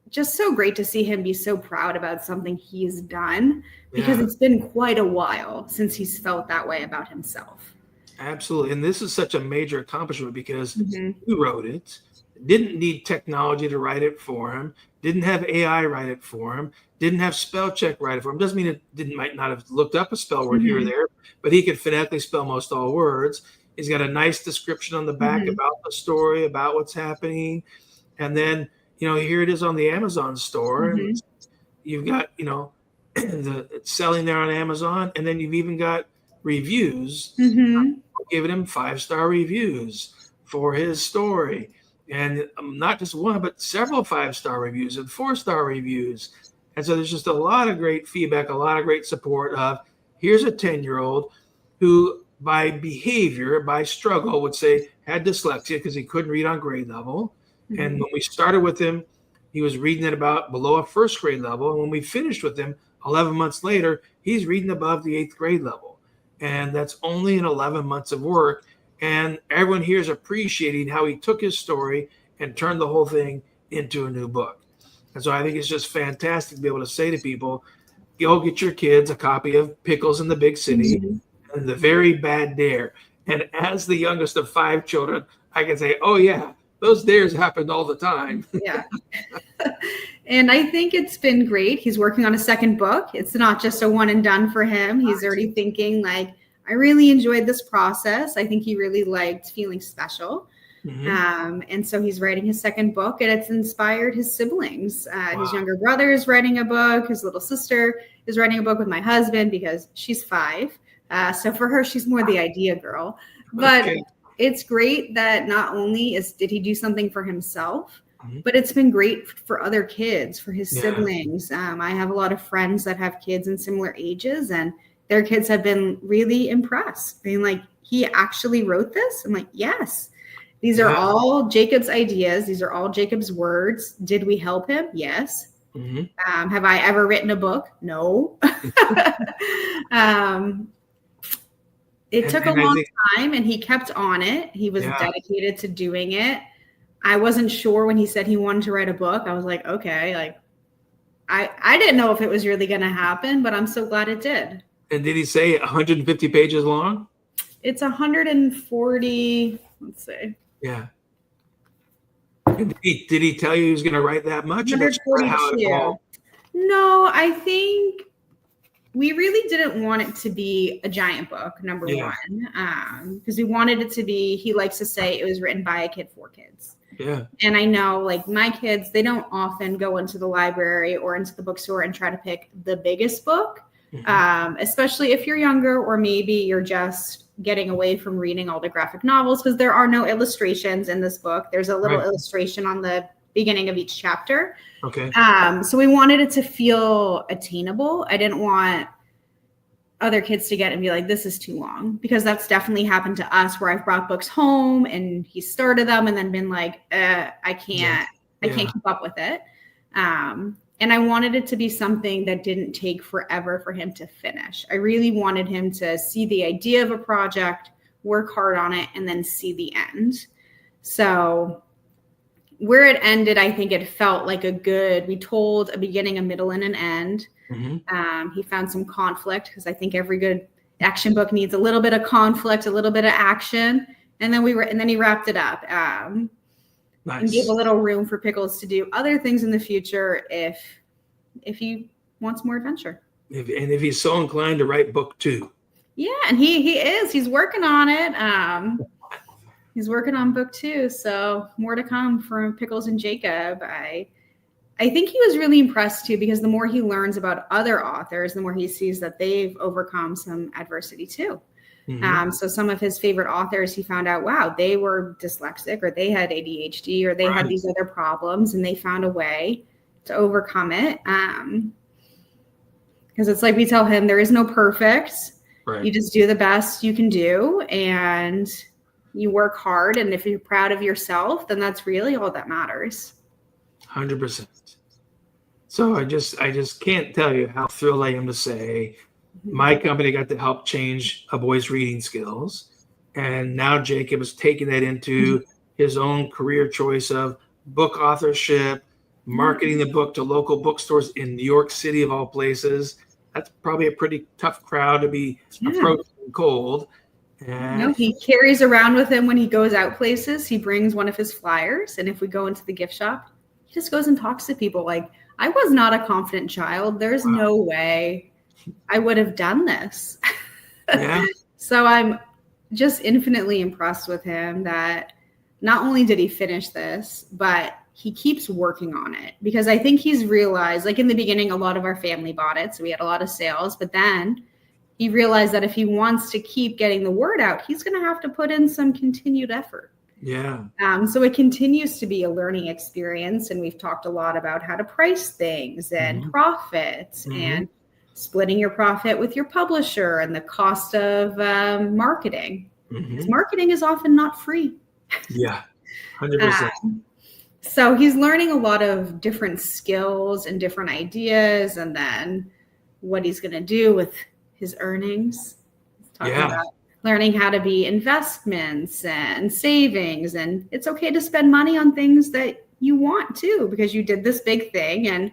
just so great to see him be so proud about something he's done, because it's been quite a while since he's felt that way about himself. Absolutely. And this is such a major accomplishment because he wrote it, didn't need technology to write it for him, didn't have AI write it for him, didn't have spell check write it for him. Doesn't mean it might not have looked up a spell word here or there, but he could phonetically spell most all words. He's got a nice description on the back about the story, about what's happening. And then, here it is on the Amazon store. And you've got, it's selling there on Amazon. And then you've even got reviews, giving him 5-star reviews for his story. And not just one, but several 5-star reviews and 4-star reviews. And so there's just a lot of great feedback, a lot of great support of, here's a 10-year-old who, by behavior, by struggle, would say had dyslexia because he couldn't read on grade level. And when we started with him, he was reading at about below a first grade level. And when we finished with him 11 months later, he's reading above the 8th grade level. And that's only in 11 months of work. And everyone here is appreciating how he took his story and turned the whole thing into a new book. And so I think it's just fantastic to be able to say to people, go get your kids a copy of Pickles in the Big City and The Very Bad Dare. And as the youngest of 5 children, I can say, oh yeah, those dares happened all the time. Yeah. And I think it's been great. He's working on a second book. It's not just a one and done for him. He's already thinking like, I really enjoyed this process. I think he really liked feeling special. And so he's writing his second book, and it's inspired his siblings. His younger brother is writing a book. His little sister is writing a book with my husband because she's 5. So for her, she's more the idea girl. But it's great that not only did he do something for himself, but it's been great for other kids, for his siblings. I have a lot of friends that have kids in similar ages, and their kids have been really impressed, being like, he actually wrote this? I'm like, yes. These are all Jacob's ideas. These are all Jacob's words. Did we help him? Yes. Have I ever written a book? No. It took a long time, and he kept on it. He was dedicated to doing it. I wasn't sure when he said he wanted to write a book. I was like, okay, like I didn't know if it was really going to happen, but I'm so glad it did. And did he say 150 pages long? It's 140. Let's see. Yeah. Did he tell you he was going to write that much? 142. No, I think we really didn't want it to be a giant book, number one, because we wanted it to be, he likes to say it was written by a kid for kids. Yeah. And I know, like, my kids, they don't often go into the library or into the bookstore and try to pick the biggest book, especially if you're younger, or maybe you're just getting away from reading all the graphic novels, because there are no illustrations in this book. There's a little illustration on the beginning of each chapter. Okay. So we wanted it to feel attainable. I didn't want other kids to get and be like, this is too long, because that's definitely happened to us, where I've brought books home and he started them and then been like, I can't keep up with it. And I wanted it to be something that didn't take forever for him to finish. I really wanted him to see the idea of a project, work hard on it, and then see the end. So where it ended, I think it felt like we told a beginning, a middle, and an end. Mm-hmm. He found some conflict, because I think every good action book needs a little bit of conflict, a little bit of action. And then he wrapped it up. Nice. And gave a little room for Pickles to do other things in the future if he wants more adventure. If he's so inclined to write book 2. Yeah, and he's working on it. He's working on book 2, so more to come from Pickles and Jacob. I think he was really impressed too, because the more he learns about other authors, the more he sees that they've overcome some adversity too. Mm-hmm. So some of his favorite authors, he found out, wow, they were dyslexic, or they had ADHD, or they had these other problems, and they found a way to overcome it. Because it's like we tell him, there is no perfect. Right. You just do the best you can do, and you work hard. And if you're proud of yourself, then that's really all that matters. 100%. So I just can't tell you how thrilled I am to say my company got to help change a boy's reading skills. And now Jacob is taking that into his own career choice of book authorship, marketing the book to local bookstores in New York City, of all places. That's probably a pretty tough crowd to be approaching cold. And he carries around with him when he goes out places. He brings one of his flyers. And if we go into the gift shop, he just goes and talks to people. Like, I was not a confident child. There's no way I would have done this. Yeah. So I'm just infinitely impressed with him that not only did he finish this, but he keeps working on it, because I think he's realized, like in the beginning, a lot of our family bought it. So we had a lot of sales, but then he realized that if he wants to keep getting the word out, he's going to have to put in some continued effort. Yeah. So it continues to be a learning experience. And we've talked a lot about how to price things and profits and splitting your profit with your publisher and the cost of marketing. Because marketing is often not free. Yeah, 100%. So he's learning a lot of different skills and different ideas, and then what he's going to do with his earnings. Talking about learning how to be investments and savings, and it's okay to spend money on things that you want too, because you did this big thing, and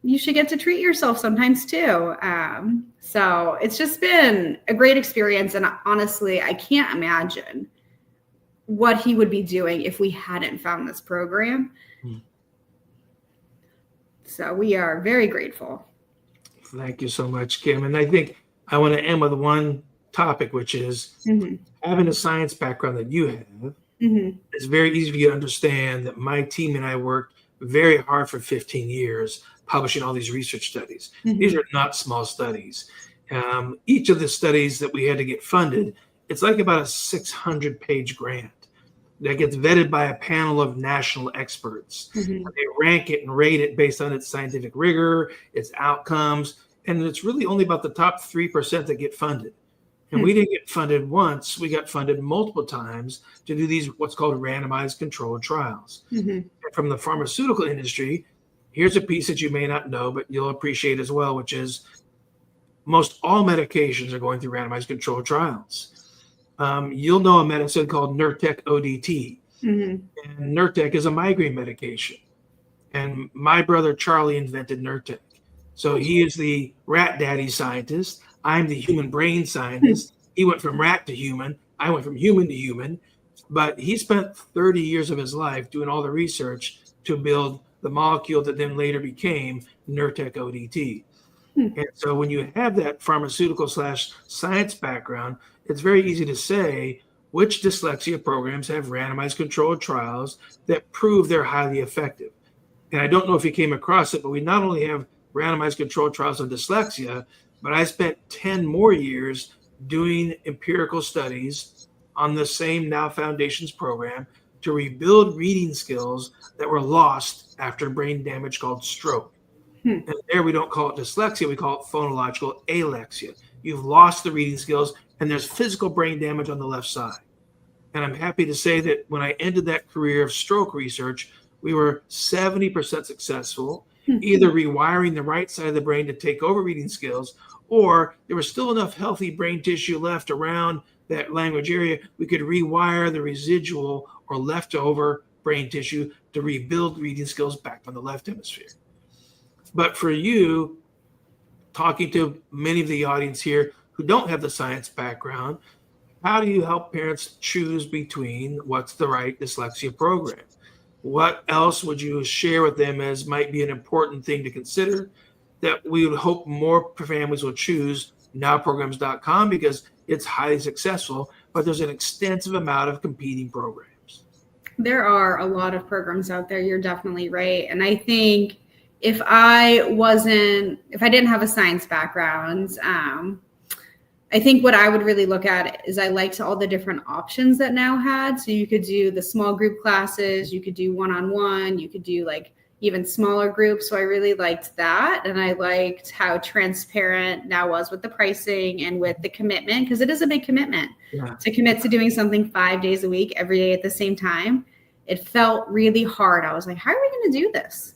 you should get to treat yourself sometimes too. So it's just been a great experience, and honestly, I can't imagine what he would be doing if we hadn't found this program. So we are very grateful. Thank you so much, Kim. And I think I want to end with one topic, which is having a science background that you have. It's very easy for you to understand that my team and I worked very hard for 15 years publishing all these research studies. These are not small studies. Each of the studies that we had to get funded, it's like about a 600-page grant that gets vetted by a panel of national experts. They rank it and rate it based on its scientific rigor, its outcomes, and it's really only about the top 3% that get funded. And we didn't get funded once, we got funded multiple times to do these what's called randomized controlled trials. And from the pharmaceutical industry, here's a piece that you may not know, but you'll appreciate as well, which is most all medications are going through randomized controlled trials. You'll know a medicine called Nurtec ODT. And Nurtec is a migraine medication. And my brother Charlie invented Nurtec. So he is the rat daddy scientist. I'm the human brain scientist. He went from rat to human. I went from human to human. But he spent 30 years of his life doing all the research to build the molecule that then later became Nurtec ODT. And so when you have that pharmaceutical / science background, it's very easy to say which dyslexia programs have randomized controlled trials that prove they're highly effective. And I don't know if you came across it, but we not only have randomized controlled trials on dyslexia, but I spent 10 more years doing empirical studies on the same Now Foundations program to rebuild reading skills that were lost after brain damage called stroke. Hmm. And there we don't call it dyslexia, we call it phonological alexia. You've lost the reading skills and there's physical brain damage on the left side. And I'm happy to say that when I ended that career of stroke research, we were 70% successful, either rewiring the right side of the brain to take over reading skills, or there was still enough healthy brain tissue left around that language area, we could rewire the residual or leftover brain tissue to rebuild reading skills back on the left hemisphere. But for you, talking to many of the audience here who don't have the science background, how do you help parents choose between what's the right dyslexia program? What else would you share with them as might be an important thing to consider that we would hope more families will choose nowprograms.com because it's highly successful, but there's an extensive amount of competing programs. There are a lot of programs out there. You're definitely right. And I think if I didn't have a science background, I think what I would really look at is I liked all the different options that Now had. So you could do the small group classes, you could do one-on-one, you could do like even smaller groups. So I really liked that. And I liked how transparent Now was with the pricing and with the commitment, because it is a big commitment to commit to doing something 5 days a week, every day at the same time. It felt really hard. I was like, how are we going to do this?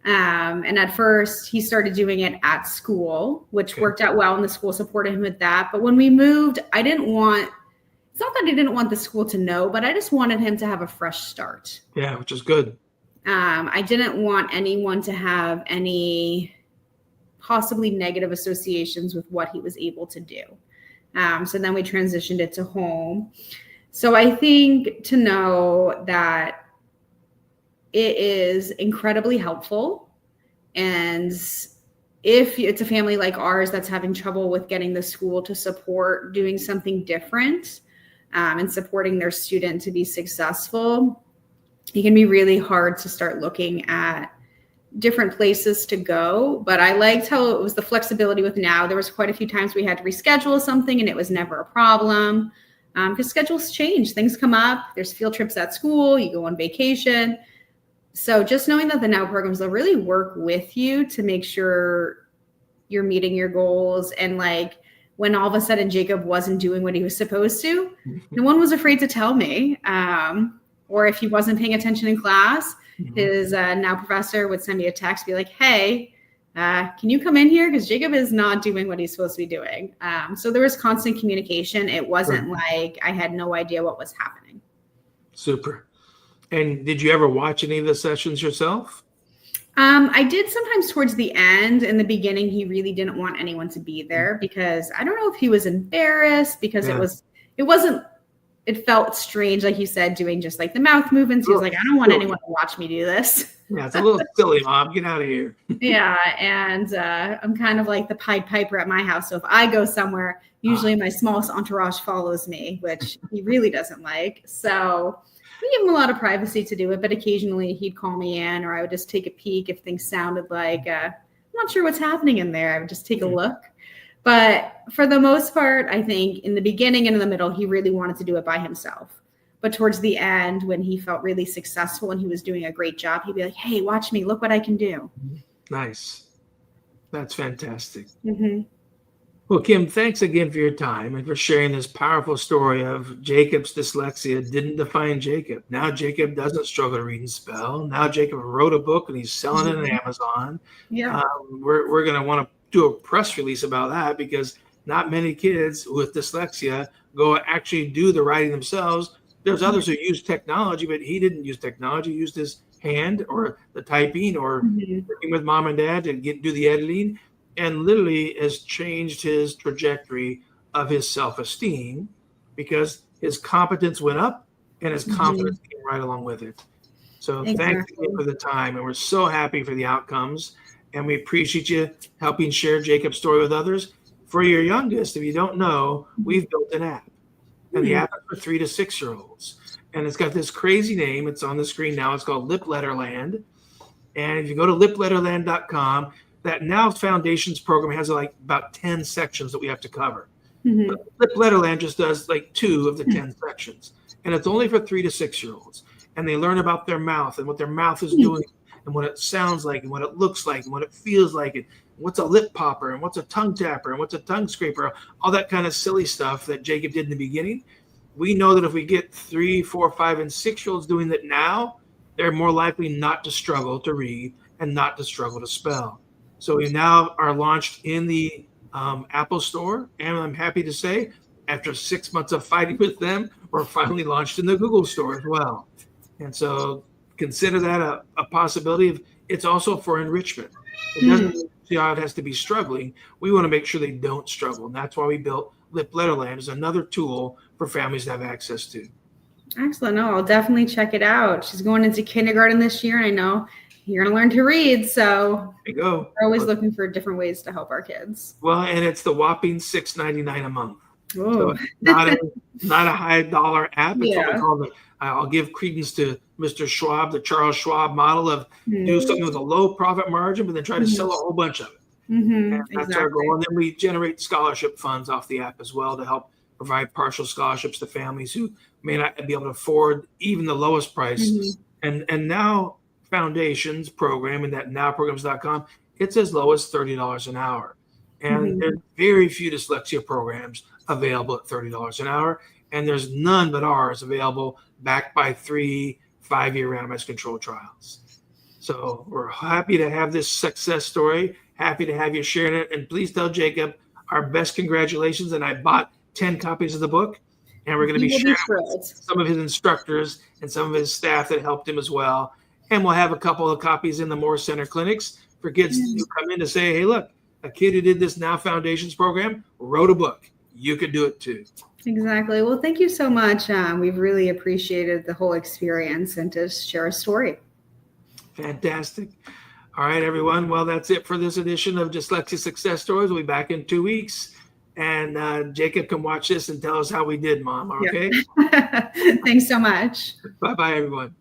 And at first he started doing it at school, which worked out well, and the school supported him with that. But when we moved, it's not that I didn't want the school to know, but I just wanted him to have a fresh start. Yeah, which is good. I didn't want anyone to have any possibly negative associations with what he was able to do. So then we transitioned it to home. So I think to know that it is incredibly helpful. And if it's a family like ours that's having trouble with getting the school to support doing something different and supporting their student to be successful, it can be really hard to start looking at different places to go. But I liked how it was the flexibility with Now. There was quite a few times we had to reschedule something and it was never a problem because schedules change. Things come up. There's field trips at school. You go on vacation. So just knowing that the Now programs, they'll really work with you to make sure you're meeting your goals. And like when all of a sudden Jacob wasn't doing what he was supposed to, no one was afraid to tell me. Or if he wasn't paying attention in class, his Now professor would send me a text, be like, hey, can you come in here? Because Jacob is not doing what he's supposed to be doing. So there was constant communication. It wasn't like I had no idea what was happening. Super. And did you ever watch any of the sessions yourself? I did sometimes towards the end. In the beginning, he really didn't want anyone to be there because I don't know if he was embarrassed because it felt strange, like you said, doing just like the mouth movements. He was like, I don't want anyone to watch me do this. Yeah, it's a little silly, Mom. Get out of here. Yeah, and I'm kind of like the Pied Piper at my house. So if I go somewhere, usually my smallest entourage follows me, which he really doesn't like. So we give him a lot of privacy to do it, but occasionally he'd call me in or I would just take a peek if things sounded like, I'm not sure what's happening in there. I would just take a look. But for the most part, I think in the beginning and in the middle, he really wanted to do it by himself. But towards the end, when he felt really successful and he was doing a great job, he'd be like, hey, watch me. Look what I can do. Nice. That's fantastic. Mm-hmm. Well, Kim, thanks again for your time and for sharing this powerful story of Jacob's dyslexia didn't define Jacob. Now Jacob doesn't struggle to read and spell. Now Jacob wrote a book and he's selling it on Amazon. Yeah. We're going to want to do a press release about that because not many kids with dyslexia go actually do the writing themselves. There's others who use technology, but he didn't use technology. He used his hand or the typing or working with mom and dad to do the editing, and literally has changed his trajectory of his self-esteem because his competence went up and his confidence came right along with it. So thank you for the time. And we're so happy for the outcomes. And we appreciate you helping share Jacob's story with others. For your youngest, if you don't know, we've built an app. And the app is for 3 to 6 year olds. And it's got this crazy name. It's on the screen now. It's called Lip Letter Land. And if you go to lipletterland.com, that Now Foundations program has like about 10 sections that we have to cover. But Lip Letter Land just does like 2 of the 10 sections. and it's only for 3 to 6-year-olds. And they learn about their mouth and what their mouth is doing and what it sounds like and what it looks like and what it feels like and what's a lip popper and what's a tongue tapper and what's a tongue scraper, all that kind of silly stuff that Jacob did in the beginning. We know that if we get 3, 4, 5, and 6-year-olds doing that now, they're more likely not to struggle to read and not to struggle to spell. So we now are launched in the Apple Store, and I'm happy to say, after 6 months of fighting with them, we're finally launched in the Google Store as well. And so consider that a possibility. It's also for enrichment. It doesn't mean the child has to be struggling. We want to make sure they don't struggle. And that's why we built Lip Letterland as another tool for families to have access to. Excellent. No, I'll definitely check it out. She's going into kindergarten this year, and I know you're going to learn to read. So There you go. we're always looking for different ways to help our kids. Well, and it's the whopping $6.99 a month. Oh, So not a high dollar app. It's what we Yeah. call I'll give credence to Mr. Schwab, the Charles Schwab model of do something with a low profit margin, but then try to sell a whole bunch of it. And that's our goal. And then we generate scholarship funds off the app as well to help provide partial scholarships to families who may not be able to afford even the lowest price. And now Foundations program and that nowprograms.com, it's as low as $30 an hour. And there's very few dyslexia programs available at $30 an hour. And there's none but ours available backed by 3 5-year randomized control trials. So we're happy to have this success story. Happy to have you sharing it. And please tell Jacob our best congratulations. And I bought 10 copies of the book. And we're going to be sharing with some of his instructors and some of his staff that helped him as well. And we'll have a couple of copies in the Moore Center clinics for kids who come in to say, hey, look, a kid who did this Now Foundations program wrote a book. You could do it too. Exactly. Well, thank you so much. We've really appreciated the whole experience and to share a story. Fantastic. All right, everyone. Well, that's it for this edition of Dyslexia Success Stories. We'll be back in 2 weeks. And Jacob can watch this and tell us how we did, Mom. Okay? Thanks so much. Bye-bye, everyone.